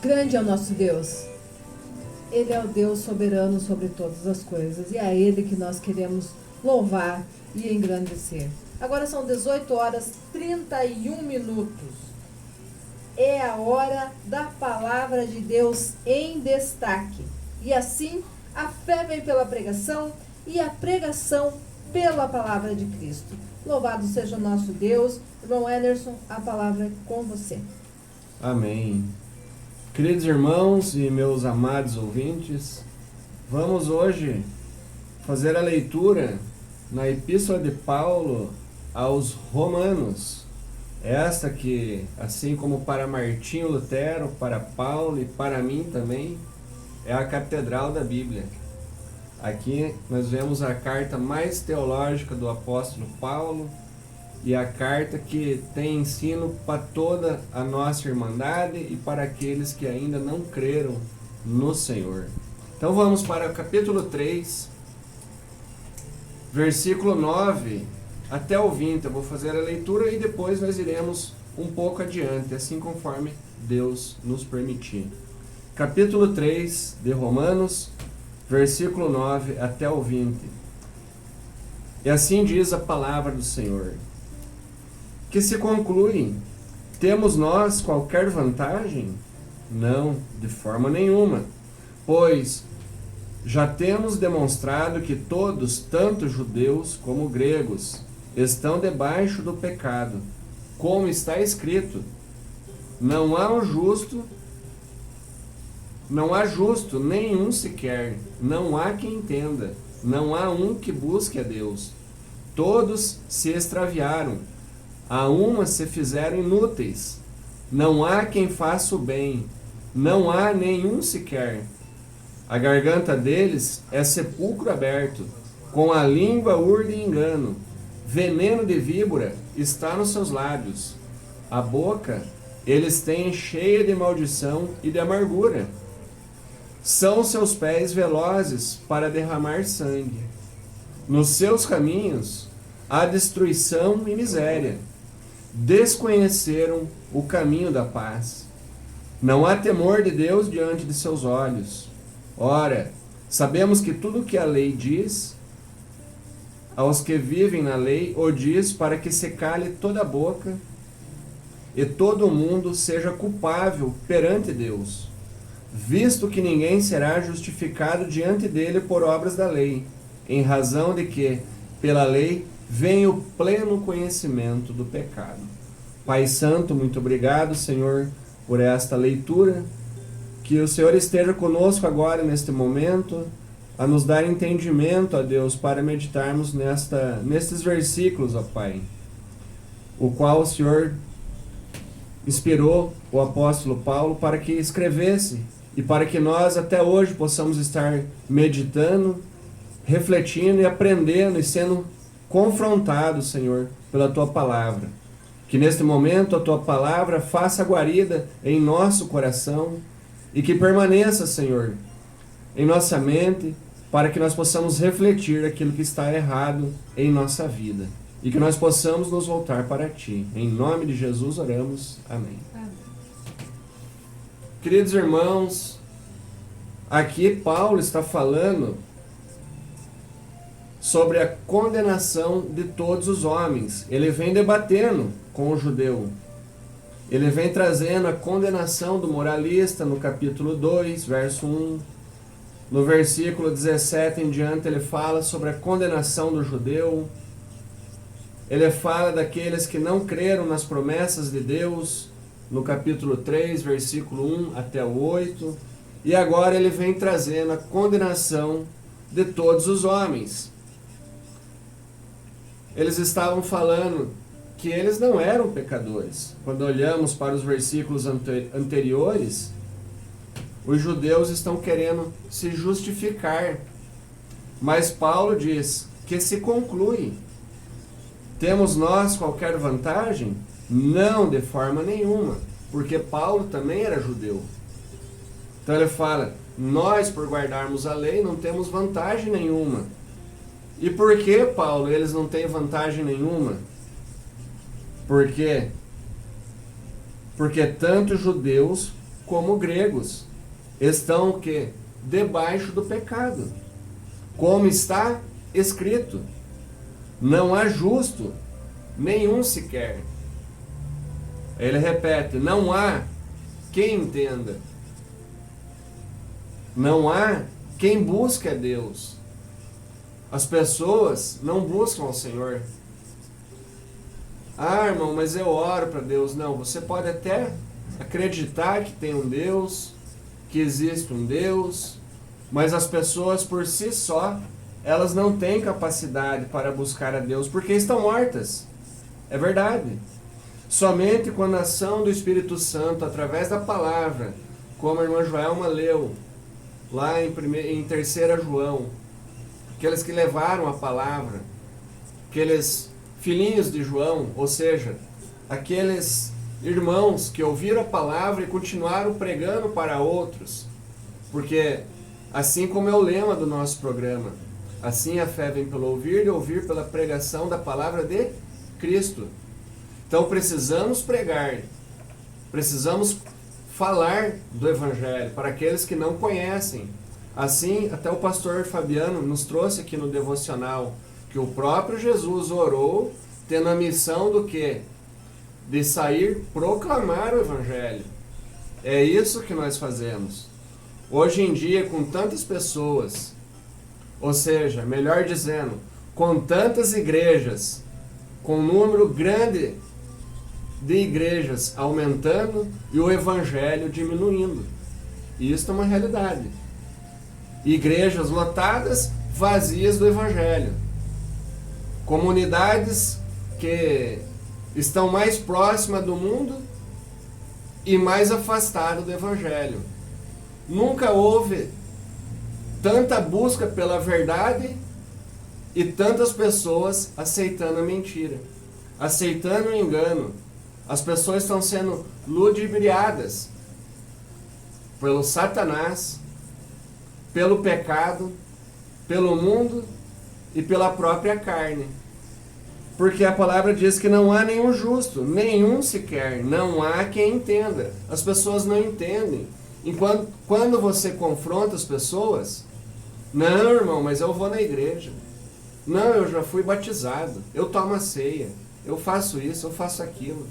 Grande é o nosso Deus. Ele é o Deus soberano sobre todas as coisas. E é a Ele que nós queremos louvar e engrandecer. Agora são 18 horas 31 minutos. É a hora da palavra de Deus em destaque. E assim, a fé vem pela pregação e a pregação pela palavra de Cristo. Louvado seja o nosso Deus. Irmão Anderson, a palavra é com você. Amém. Queridos irmãos e meus amados ouvintes, vamos hoje fazer a leitura na Epístola de Paulo aos Romanos. Esta que, assim como para Martinho Lutero, para Paulo e para mim também, é a catedral da Bíblia. Aqui nós vemos a carta mais teológica do apóstolo Paulo e a carta que tem ensino para toda a nossa irmandade e para aqueles que ainda não creram no Senhor. Então vamos para o capítulo 3, versículo 9 até o 20. Eu vou fazer a leitura e depois nós iremos um pouco adiante, assim conforme Deus nos permitir. Capítulo 3 de Romanos, versículo 9 até o 20. E assim diz a palavra do Senhor. Que se conclui, temos nós qualquer vantagem? Não, de forma nenhuma, pois já temos demonstrado que todos, tanto judeus como gregos, estão debaixo do pecado, como está escrito, não há justo nenhum sequer, não há quem entenda, não há um que busque a Deus, todos se extraviaram, a uma se fizeram inúteis. Não há quem faça o bem. Não há nenhum sequer. A garganta deles é sepulcro aberto. Com a língua urde engano. Veneno de víbora está nos seus lábios. A boca eles têm cheia de maldição e de amargura. São seus pés velozes para derramar sangue. Nos seus caminhos há destruição e miséria. Desconheceram o caminho da paz. Não há temor de Deus diante de seus olhos. Ora, sabemos que tudo o que a lei diz, aos que vivem na lei, o diz para que se cale toda a boca e todo o mundo seja culpável perante Deus, visto que ninguém será justificado diante dele por obras da lei, em razão de que, pela lei, vem o pleno conhecimento do pecado. Pai Santo, muito obrigado, Senhor, por esta leitura. Que o Senhor esteja conosco agora, neste momento, a nos dar entendimento, ó Deus, para meditarmos nestes versículos, ó Pai, o qual o Senhor inspirou o apóstolo Paulo para que escrevesse e para que nós até hoje possamos estar meditando, refletindo e aprendendo e sendo confrontados, Senhor, pela Tua Palavra. Que neste momento a Tua Palavra faça guarida em nosso coração e que permaneça, Senhor, em nossa mente, para que nós possamos refletir aquilo que está errado em nossa vida e que nós possamos nos voltar para Ti. Em nome de Jesus oramos. Amém. Amém. Queridos irmãos, aqui Paulo está falando sobre a condenação de todos os homens. Ele vem debatendo com o judeu. Ele vem trazendo a condenação do moralista no capítulo 2, verso 1. No versículo 17 em diante ele fala sobre a condenação do judeu. Ele fala daqueles que não creram nas promessas de Deus, no capítulo 3, versículo 1 até o 8. E agora ele vem trazendo a condenação de todos os homens. Eles estavam falando que eles não eram pecadores. Quando olhamos para os versículos anteriores, os judeus estão querendo se justificar. Mas Paulo diz que se conclui. Temos nós qualquer vantagem? Não, de forma nenhuma. Porque Paulo também era judeu. Então ele fala, nós por guardarmos a lei não temos vantagem nenhuma. E por que, Paulo, eles não têm vantagem nenhuma? Por quê? Porque tanto judeus como gregos, estão o quê? Debaixo do pecado. Como está escrito: não há justo nenhum sequer. Ele repete: não há quem entenda. Não há quem busque a Deus. As pessoas não buscam ao Senhor. Ah, irmão, mas eu oro para Deus. Não, você pode até acreditar que tem um Deus, que existe um Deus, mas as pessoas por si só, elas não têm capacidade para buscar a Deus, porque estão mortas. É verdade. Somente quando a ação do Espírito Santo, através da palavra, como a irmã Joelma leu, lá em 3 João, aqueles que levaram a palavra, aqueles filhinhos de João, ou seja, aqueles irmãos que ouviram a palavra e continuaram pregando para outros, porque assim como é o lema do nosso programa, assim a fé vem pelo ouvir e ouvir pela pregação da palavra de Cristo. Então precisamos pregar, precisamos falar do Evangelho para aqueles que não conhecem. Assim, até o pastor Fabiano nos trouxe aqui no devocional que o próprio Jesus orou, tendo a missão do quê? De sair proclamar o Evangelho. É isso que nós fazemos. Hoje em dia, com tantas pessoas, ou seja, melhor dizendo, com tantas igrejas, com um número grande de igrejas aumentando e o Evangelho diminuindo. Isso é uma realidade. Igrejas lotadas, vazias do Evangelho. Comunidades que estão mais próximas do mundo e mais afastadas do Evangelho. Nunca houve tanta busca pela verdade e tantas pessoas aceitando a mentira, aceitando o engano. As pessoas estão sendo ludibriadas pelo Satanás, pelo pecado, pelo mundo e pela própria carne. Porque a palavra diz que não há nenhum justo, nenhum sequer, não há quem entenda. As pessoas não entendem. Enquanto, quando você confronta as pessoas, não, irmão, mas eu vou na igreja. Não, eu já fui batizado, eu tomo a ceia, eu faço isso, eu faço aquilo.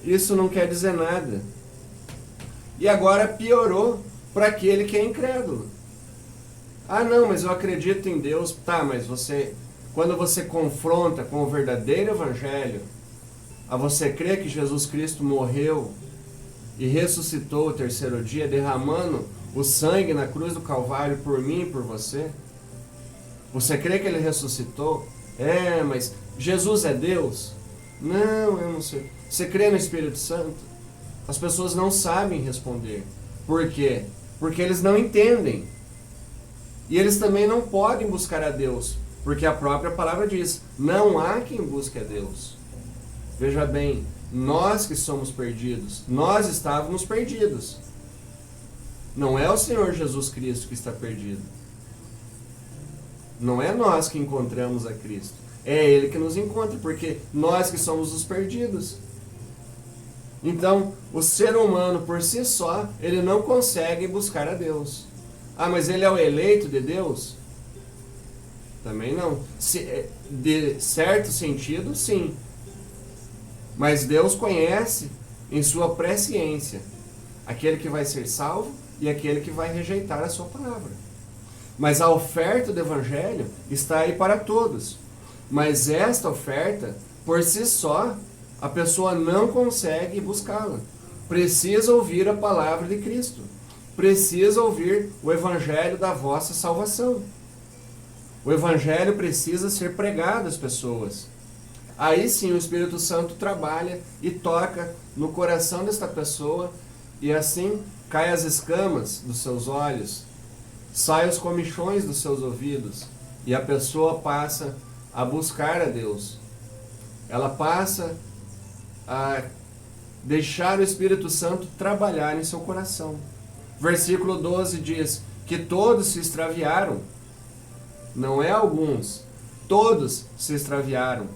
Isso não quer dizer nada. E agora piorou para aquele que é incrédulo. Ah, não, mas eu acredito em Deus. Tá, mas você, quando você confronta com o verdadeiro Evangelho, a você crer que Jesus Cristo morreu e ressuscitou o 3º dia, derramando o sangue na cruz do Calvário por mim e por você? Você crê que ele ressuscitou? É, mas Jesus é Deus? Não, eu não sei. Você crê no Espírito Santo? As pessoas não sabem responder. Por quê? Porque eles não entendem. E eles também não podem buscar a Deus, porque a própria palavra diz: não há quem busque a Deus. Veja bem, nós que somos perdidos, nós estávamos perdidos. Não é o Senhor Jesus Cristo que está perdido. Não é nós que encontramos a Cristo. É Ele que nos encontra, porque nós que somos os perdidos. Então, o ser humano por si só, ele não consegue buscar a Deus. Ah, mas ele é o eleito de Deus? Também não. De certo sentido, sim. Mas Deus conhece em sua presciência aquele que vai ser salvo e aquele que vai rejeitar a sua palavra. Mas a oferta do Evangelho está aí para todos. Mas esta oferta, por si só, a pessoa não consegue buscá-la. Precisa ouvir a palavra de Cristo. Precisa ouvir o Evangelho da vossa salvação. O Evangelho precisa ser pregado às pessoas. Aí sim o Espírito Santo trabalha e toca no coração desta pessoa, e assim caem as escamas dos seus olhos, saem os comichões dos seus ouvidos, e a pessoa passa a buscar a Deus. Ela passa a deixar o Espírito Santo trabalhar em seu coração. Versículo 12 diz que todos se extraviaram. Não é alguns, todos se extraviaram.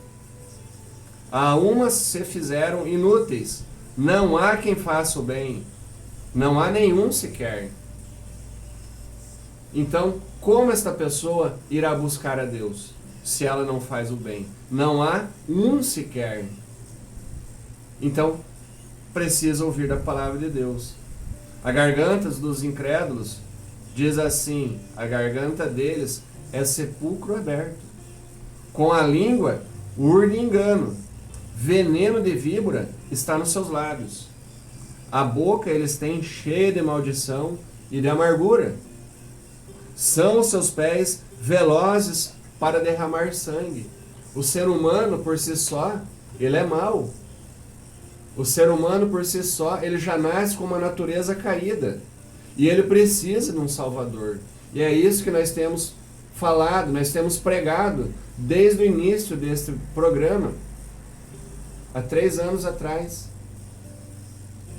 A umas se fizeram inúteis. Não há quem faça o bem. Não há nenhum sequer. Então, como esta pessoa irá buscar a Deus se ela não faz o bem? Não há um sequer. Então, precisa ouvir a palavra de Deus. A garganta dos incrédulos diz assim: a garganta deles é sepulcro aberto. Com a língua, urde engano. Veneno de víbora está nos seus lábios. A boca eles têm cheia de maldição e de amargura. São os seus pés velozes para derramar sangue. O ser humano por si só, ele é mau. O ser humano por si só, ele já nasce com uma natureza caída. E ele precisa de um Salvador. E é isso que nós temos falado, nós temos pregado desde o início deste programa. Há 3 anos atrás.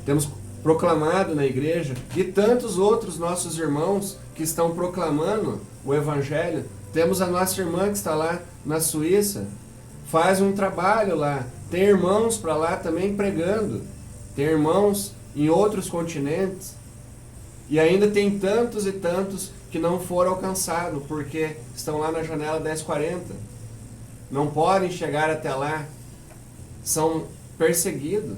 Temos proclamado na igreja, e tantos outros nossos irmãos que estão proclamando o Evangelho. Temos a nossa irmã que está lá na Suíça, faz um trabalho lá. Tem irmãos para lá também pregando. Tem irmãos em outros continentes. E ainda tem tantos e tantos que não foram alcançados, porque estão lá na janela 1040. Não podem chegar até lá. São perseguidos.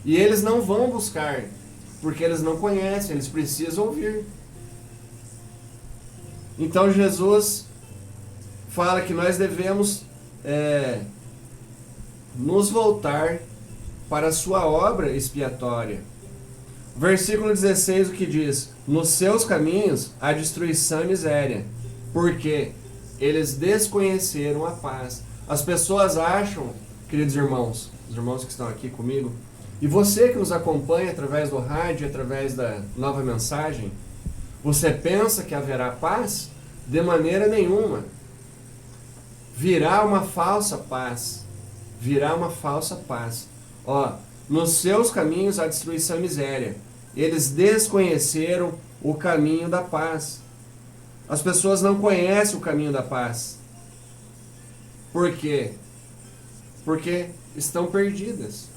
E eles não vão buscar, porque eles não conhecem, eles precisam ouvir. Então Jesus fala que nós devemos nos voltar para a sua obra expiatória. Versículo 16, o que diz? Nos seus caminhos há destruição e miséria, porque eles desconheceram a paz. As pessoas acham, queridos irmãos, os irmãos que estão aqui comigo, e você que nos acompanha através do rádio, através da Nova Mensagem, você pensa que haverá paz? De maneira nenhuma. Virá uma falsa paz. Virá uma falsa paz. Ó, nos seus caminhos há destruição e miséria. Eles desconheceram o caminho da paz. As pessoas não conhecem o caminho da paz. Por quê? Porque estão perdidas.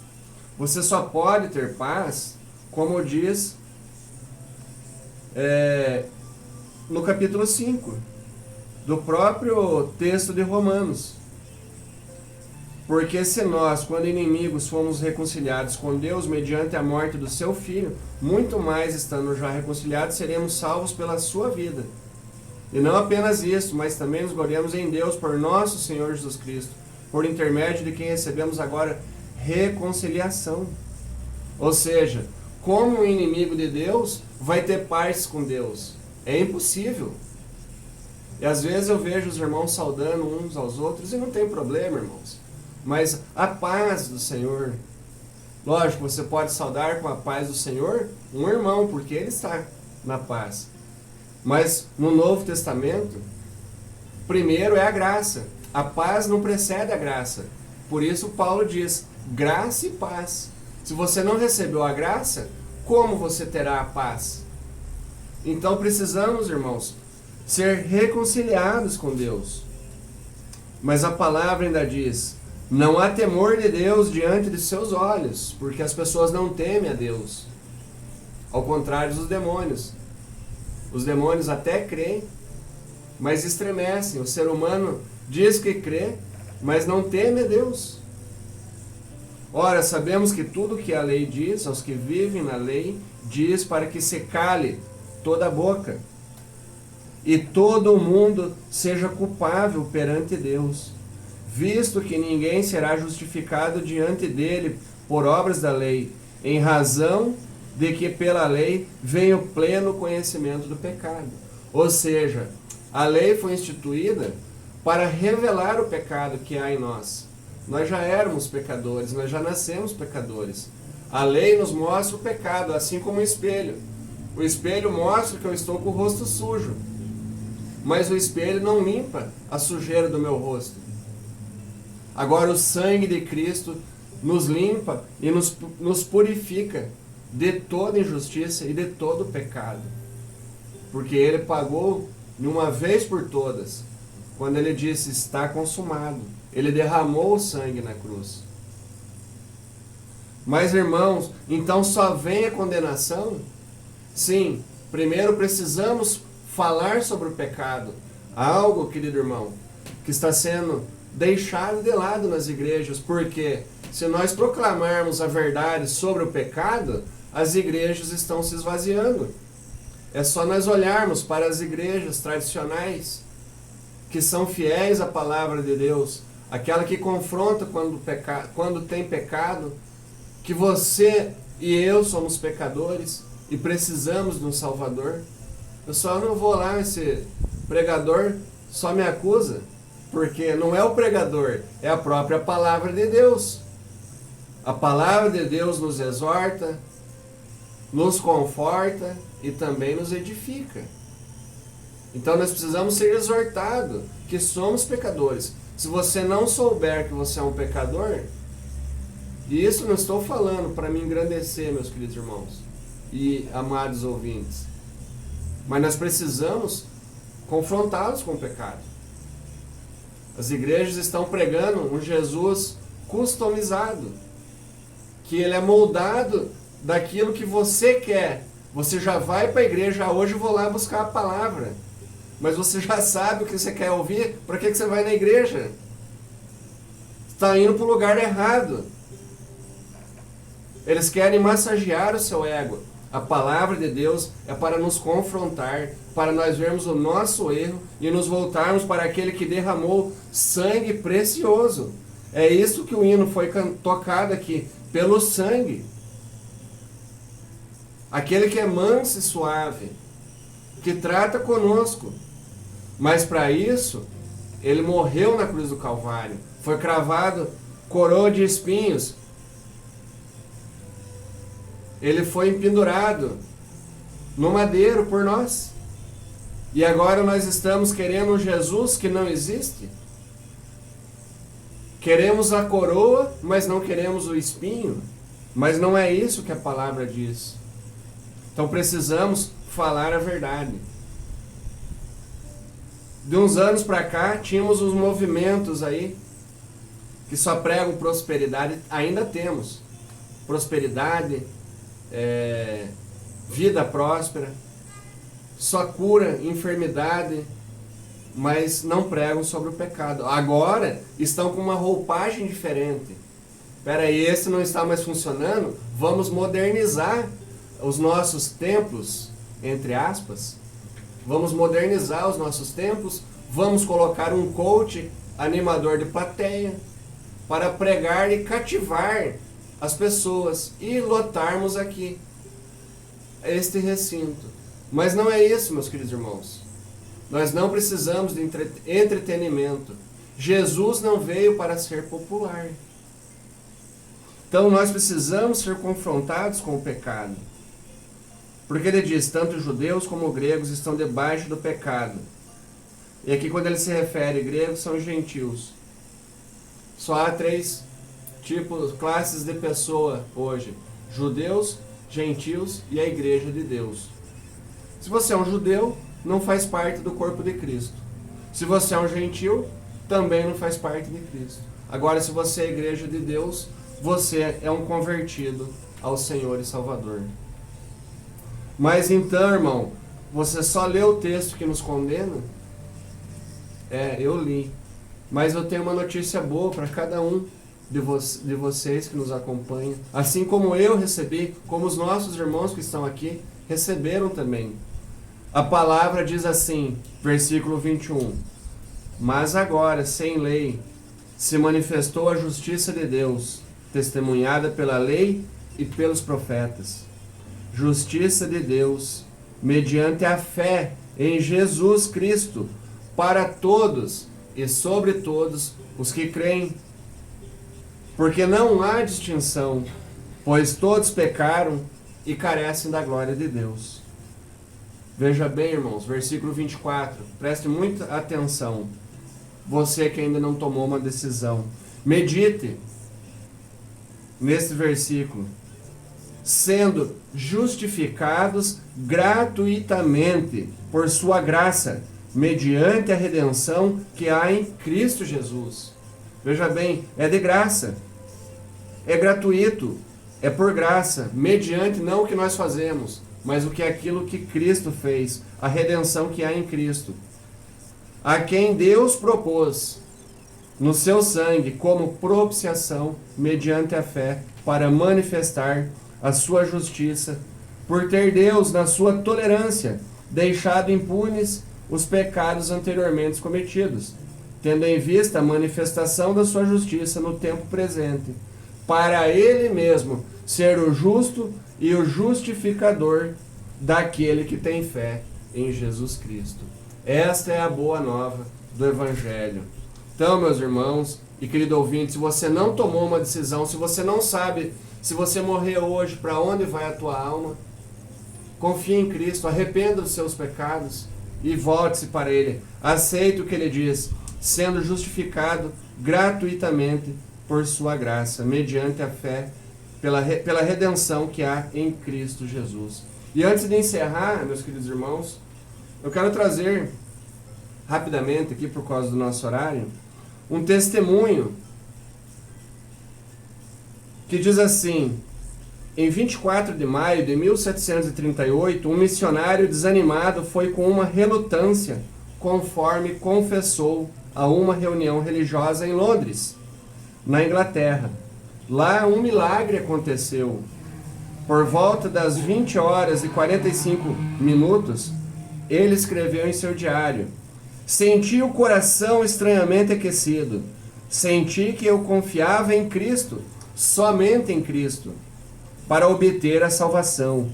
Você só pode ter paz, como diz no capítulo 5 do próprio texto de Romanos. Porque se nós, quando inimigos, fomos reconciliados com Deus mediante a morte do seu Filho, muito mais estando já reconciliados, seremos salvos pela sua vida. E não apenas isso, mas também nos gloriamos em Deus por nosso Senhor Jesus Cristo, por intermédio de quem recebemos agora reconciliação. Ou seja, como um inimigo de Deus vai ter paz com Deus? É impossível. E às vezes eu vejo os irmãos saudando uns aos outros e não tem problema, irmãos. Mas a paz do Senhor, lógico, você pode saudar com a paz do Senhor um irmão, porque ele está na paz. Mas no Novo Testamento, primeiro é a graça. A paz não precede a graça. Por isso Paulo diz: graça e paz. Se você não recebeu a graça, como você terá a paz? Então precisamos, irmãos, ser reconciliados com Deus. Mas a palavra ainda diz: não há temor de Deus diante de seus olhos, porque as pessoas não temem a Deus. Ao contrário dos demônios. Os demônios até creem, mas estremecem. O ser humano diz que crê, mas não teme a Deus. Ora, sabemos que tudo que a lei diz, aos que vivem na lei, diz para que se cale toda a boca, e todo o mundo seja culpável perante Deus, visto que ninguém será justificado diante dele por obras da lei, em razão de que pela lei vem o pleno conhecimento do pecado. Ou seja, a lei foi instituída para revelar o pecado que há em nós. Nós já éramos pecadores, nós já nascemos pecadores. A lei nos mostra o pecado, assim como o espelho. O espelho mostra que eu estou com o rosto sujo, mas o espelho não limpa a sujeira do meu rosto. Agora o sangue de Cristo nos limpa e nos purifica de toda injustiça e de todo pecado. Porque Ele pagou de uma vez por todas, quando Ele disse: está consumado. Ele derramou o sangue na cruz. Mas, irmãos, então só vem a condenação? Sim, primeiro precisamos falar sobre o pecado. Algo, querido irmão, que está sendo deixado de lado nas igrejas, porque se nós proclamarmos a verdade sobre o pecado, as igrejas estão se esvaziando. É só nós olharmos para as igrejas tradicionais, que são fiéis à palavra de Deus, aquela que confronta quando tem pecado, que você e eu somos pecadores e precisamos de um Salvador. Eu só não vou lá, esse pregador só me acusa, porque não é o pregador, é a própria palavra de Deus. A palavra de Deus nos exorta, nos conforta e também nos edifica. Então nós precisamos ser exortados que somos pecadores. Se você não souber que você é um pecador, e isso não estou falando para me engrandecer, meus queridos irmãos e amados ouvintes, mas nós precisamos confrontá-los com o pecado. As igrejas estão pregando um Jesus customizado, que ele é moldado daquilo que você quer. Você já vai para a igreja, hoje eu vou lá buscar a palavra, mas você já sabe o que você quer ouvir, para que você vai na igreja? Está indo para o lugar errado. Eles querem massagear o seu ego. A palavra de Deus é para nos confrontar, para nós vermos o nosso erro e nos voltarmos para aquele que derramou sangue precioso. É isso que o hino foi tocado aqui, pelo sangue. Aquele que é manso e suave, que trata conosco. Mas para isso, ele morreu na cruz do Calvário. Foi cravado coroa de espinhos. Ele foi pendurado no madeiro por nós. E agora nós estamos querendo um Jesus que não existe. Queremos a coroa, mas não queremos o espinho. Mas não é isso que a palavra diz. Então precisamos falar a verdade. De uns anos para cá, tínhamos os movimentos aí que só pregam prosperidade. Ainda temos prosperidade, vida próspera, só cura enfermidade, mas não pregam sobre o pecado. Agora estão com uma roupagem diferente. Espera aí, esse não está mais funcionando? Vamos modernizar os nossos templos, entre aspas. Vamos modernizar os nossos templos. Vamos colocar um coach, animador de plateia, para pregar e cativar as pessoas e lotarmos aqui este recinto. Mas não é isso, meus queridos irmãos. Nós não precisamos de entretenimento. Jesus não veio para ser popular. Então nós precisamos ser confrontados com o pecado. Porque ele diz, tanto judeus como gregos estão debaixo do pecado. E aqui quando ele se refere, gregos são gentios. Só há 3 tipos, classes de pessoa hoje. Judeus, gentios e a igreja de Deus. Se você é um judeu, não faz parte do corpo de Cristo. Se você é um gentil, também não faz parte de Cristo. Agora, se você é a igreja de Deus, você é um convertido ao Senhor e Salvador. Mas então, irmão, você só leu o texto que nos condena? Eu li. Mas eu tenho uma notícia boa para cada um de vocês que nos acompanham. Assim como eu recebi, como os nossos irmãos que estão aqui receberam também. A palavra diz assim, versículo 21. Mas agora, sem lei, se manifestou a justiça de Deus, testemunhada pela lei e pelos profetas. Justiça de Deus, mediante a fé em Jesus Cristo, para todos e sobre todos os que creem. Porque não há distinção, pois todos pecaram e carecem da glória de Deus. Veja bem, irmãos, versículo 24, preste muita atenção. Você que ainda não tomou uma decisão, medite nesse versículo. Sendo justificados gratuitamente por sua graça, mediante a redenção que há em Cristo Jesus. Veja bem, é de graça, é gratuito, é por graça, mediante não o que nós fazemos, mas o que é aquilo que Cristo fez, a redenção que há em Cristo, a quem Deus propôs no seu sangue como propiciação mediante a fé para manifestar a sua justiça, por ter Deus, na sua tolerância, deixado impunes os pecados anteriormente cometidos, tendo em vista a manifestação da sua justiça no tempo presente, para Ele mesmo ser o justo e o justificador daquele que tem fé em Jesus Cristo. Esta é a boa nova do Evangelho. Então, meus irmãos e querido ouvinte, se você não tomou uma decisão, se você não sabe se você morrer hoje, para onde vai a tua alma, confie em Cristo, arrependa dos seus pecados e volte-se para Ele. Aceite o que Ele diz, sendo justificado gratuitamente por sua graça, mediante a fé, pela redenção que há em Cristo Jesus. E antes de encerrar, meus queridos irmãos, eu quero trazer rapidamente aqui, por causa do nosso horário, um testemunho que diz assim: em 24 de maio de 1738, um missionário desanimado foi com uma relutância, conforme confessou a uma reunião religiosa em Londres, na Inglaterra. Lá um milagre aconteceu. Por volta das 20 horas e 45 minutos, ele escreveu em seu diário: senti o coração estranhamente aquecido. Senti que eu confiava em Cristo, somente em Cristo, para obter a salvação.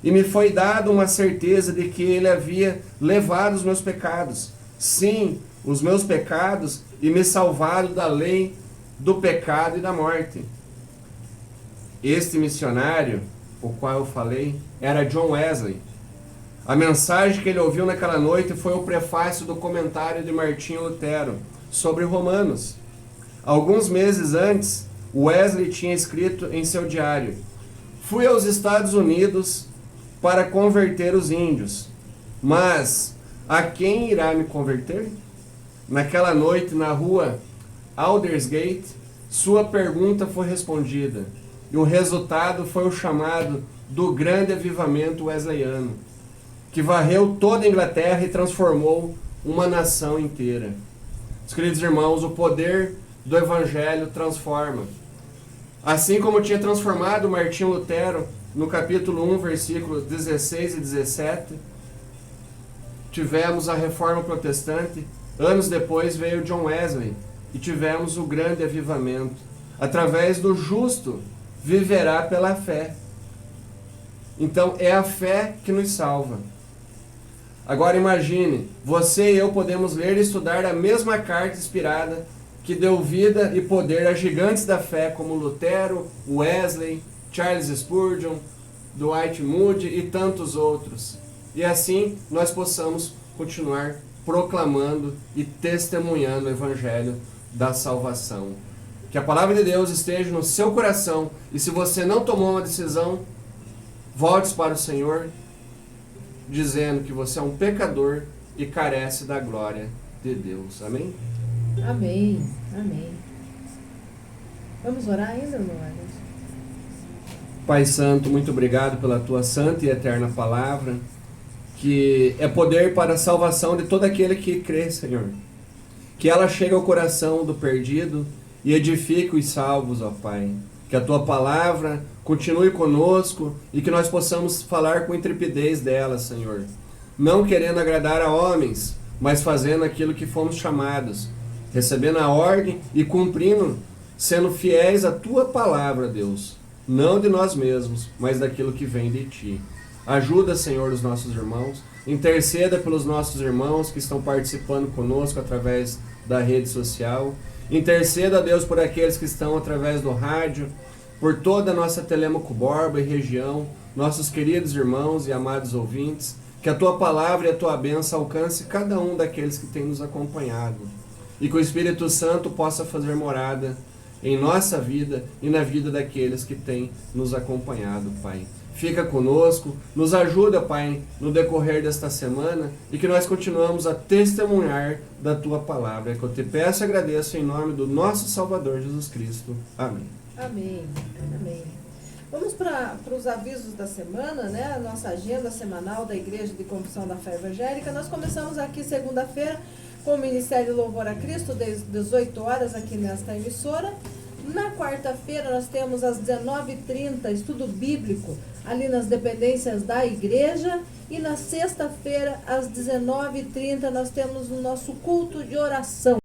E me foi dada uma certeza de que Ele havia levado os meus pecados. Sim, os meus pecados, e me salvado da lei do pecado e da morte. Este missionário, o qual eu falei, era John Wesley. A mensagem que ele ouviu naquela noite foi o prefácio do comentário de Martinho Lutero sobre Romanos. Alguns meses antes, Wesley tinha escrito em seu diário: fui aos Estados Unidos para converter os índios, mas a quem irá me converter? Naquela noite, na rua Aldersgate, sua pergunta foi respondida, e o resultado foi o chamado do grande avivamento wesleyano, que varreu toda a Inglaterra e transformou uma nação inteira. Meus queridos irmãos, o poder do Evangelho transforma. Assim como tinha transformado Martinho Lutero no capítulo 1, versículos 16 e 17, tivemos a Reforma Protestante. Anos depois veio John Wesley e tivemos o grande avivamento. Através do justo viverá pela fé. Então é a fé que nos salva. Agora imagine, você e eu podemos ler e estudar a mesma carta inspirada que deu vida e poder a gigantes da fé como Lutero, Wesley, Charles Spurgeon, Dwight Moody e tantos outros. E assim nós possamos continuar proclamando e testemunhando o Evangelho da salvação. Que a palavra de Deus esteja no seu coração, e se você não tomou uma decisão, volte para o Senhor, dizendo que você é um pecador e carece da glória de Deus. Amém? Amém. Amém. Vamos orar ainda, Luana? Pai Santo, muito obrigado pela tua santa e eterna palavra, que é poder para a salvação de todo aquele que crê, Senhor. Que ela chegue ao coração do perdido e edifique os salvos, ó Pai. Que a tua palavra continue conosco e que nós possamos falar com intrepidez dela, Senhor. Não querendo agradar a homens, mas fazendo aquilo que fomos chamados, recebendo a ordem e cumprindo, sendo fiéis à tua palavra, Deus. Não de nós mesmos, mas daquilo que vem de ti. Ajuda, Senhor, os nossos irmãos. Interceda pelos nossos irmãos que estão participando conosco através da rede social. Interceda, Deus, por aqueles que estão através do rádio, por toda a nossa Telêmaco Borba e região, nossos queridos irmãos e amados ouvintes. Que a tua palavra e a tua bênção alcance cada um daqueles que têm nos acompanhado. E que o Espírito Santo possa fazer morada em nossa vida e na vida daqueles que têm nos acompanhado, Pai. Fica conosco, nos ajuda, Pai, no decorrer desta semana, e que nós continuamos a testemunhar da tua palavra. É que eu te peço e agradeço em nome do nosso Salvador Jesus Cristo. Amém. Amém. Amém. Vamos para os avisos da semana, né? A nossa agenda semanal da Igreja de Confissão da Fé Evangélica. Nós começamos aqui segunda-feira com o Ministério Louvor a Cristo, às 18 horas aqui nesta emissora. Na quarta-feira nós temos às 19h30 estudo bíblico ali nas dependências da igreja. E na sexta-feira às 19h30 nós temos o nosso culto de oração.